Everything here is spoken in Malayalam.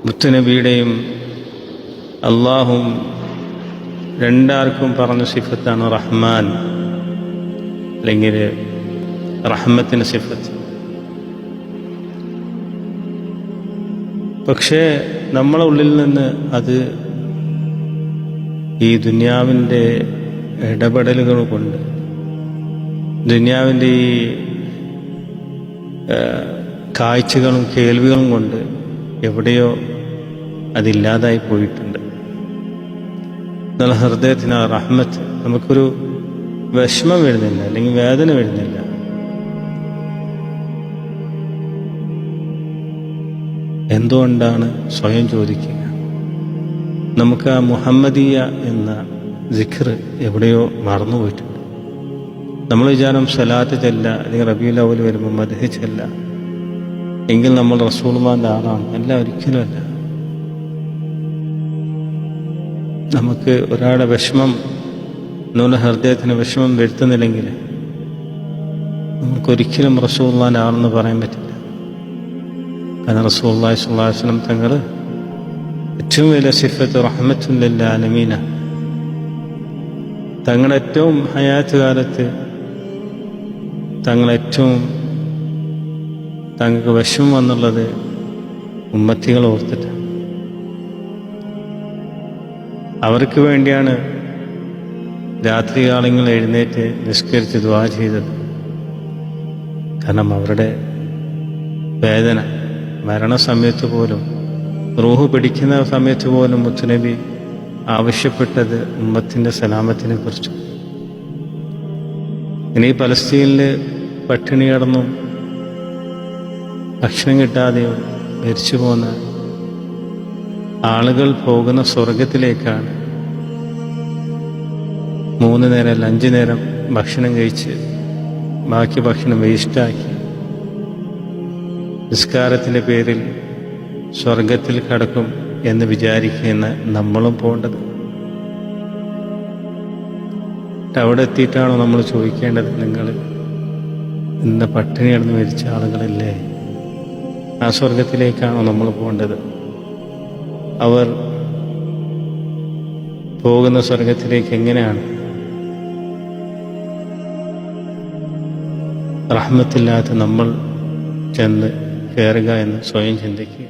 മുത്തുനബിയുടെയും അള്ളാഹും രണ്ടാർക്കും പറഞ്ഞ സിഫത്താണ് റഹ്മാൻ, അല്ലെങ്കിൽ റഹ്മത്തിൻ്റെ സിഫത്ത്. പക്ഷേ നമ്മളെ ഉള്ളിൽ നിന്ന് അത് ഈ ദുനിയാവിൻ്റെ ഇടപെടലുകൾ കൊണ്ട്, ദുനിയാവിൻ്റെ ഈ കാഴ്ചകളും കേൾവികളും കൊണ്ട് എവിടെയോ അതില്ലാതായി പോയിട്ടുണ്ട്. എന്നാൽ ഹൃദയത്തിന് ആ റഹ്മത്ത്, നമുക്കൊരു വിഷമം വരുന്നില്ല, അല്ലെങ്കിൽ വേദന വരുന്നില്ല. എന്തുകൊണ്ടാണ് സ്വയം ചോദിക്കുക. നമുക്ക് ആ മുഹമ്മദീയ എന്ന സിക്ർ എവിടെയോ മറന്നുപോയിട്ടുണ്ട്. നമ്മൾ വിചാരം സ്വലാത്ത് ചെല്ല, അല്ലെങ്കിൽ റബീഉൽ അവ്വൽ വരുമ്പോൾ മദ്ഹ് ചെല്ല, എങ്കിൽ നമ്മൾ റസൂലുള്ളാഹിന്റെ ആളാണ്. അല്ല, ഒരിക്കലുമല്ല. നമുക്ക് ഒരാളുടെ വിഷമം, നമ്മുടെ ഹൃദയത്തിന് വിഷമം വരുത്തുന്നില്ലെങ്കിൽ നമുക്കൊരിക്കലും റസൂലുള്ളാഹിന്റെ ആളെന്ന് പറയാൻ പറ്റില്ല. കാരണം റസൂലുള്ളാഹി സ്വല്ലല്ലാഹു അലൈഹി വസല്ലം തങ്ങൾ ഏറ്റവും വലിയ സിഫത്ത് റഹ്മത്തുൽ ലിൽ ആലമീന. തങ്ങളുടെ ഏറ്റവും ഹയാത്ത് കാലത്ത് തങ്ങൾക്ക് വിഷമം വന്നുള്ളത് ഉമ്മത്തികൾ ഓർത്തിട്ടാണ്. അവർക്ക് വേണ്ടിയാണ് രാത്രികാലങ്ങൾ എഴുന്നേറ്റ് നിസ്കരിച്ച് ദുആ ചെയ്തത്. കാരണം അവരുടെ വേദന, മരണസമയത്ത് പോലും, റൂഹ് പിടിക്കുന്ന സമയത്ത് പോലും മുത്തുനബി ആവശ്യപ്പെട്ടത് ഉമ്മത്തിൻ്റെ സലാമത്തിനെ കുറിച്ച്. ഇനി പലസ്തീനിൽ പട്ടിണി കിടന്നും ഭക്ഷണം കിട്ടാതെയോ മരിച്ചു പോകുന്ന ആളുകൾ പോകുന്ന സ്വർഗത്തിലേക്കാണ്. 3 നേരം അല്ല 5 നേരം ഭക്ഷണം കഴിച്ച് ബാക്കി ഭക്ഷണം വേസ്റ്റാക്കി നിസ്കാരത്തിൻ്റെ പേരിൽ സ്വർഗത്തിൽ കടക്കും എന്ന് വിചാരിക്കുന്ന നമ്മളും പോകേണ്ടത്. അവിടെ എത്തിയിട്ടാണോ നമ്മൾ ചോദിക്കേണ്ടത്, നിങ്ങൾ ഇന്ന് പട്ടിണി കിടന്ന് മരിച്ച ആളുകളല്ലേ, ആ സ്വർഗത്തിലേക്കാണോ നമ്മൾ പോകേണ്ടത്? അവർ പോകുന്ന സ്വർഗത്തിലേക്ക് എങ്ങനെയാണ്? റഹ്മത്തില്ലാത്ത നമ്മൾ ചെന്ന് കയറുക എന്ന് സ്വയം ചിന്തിക്കുക.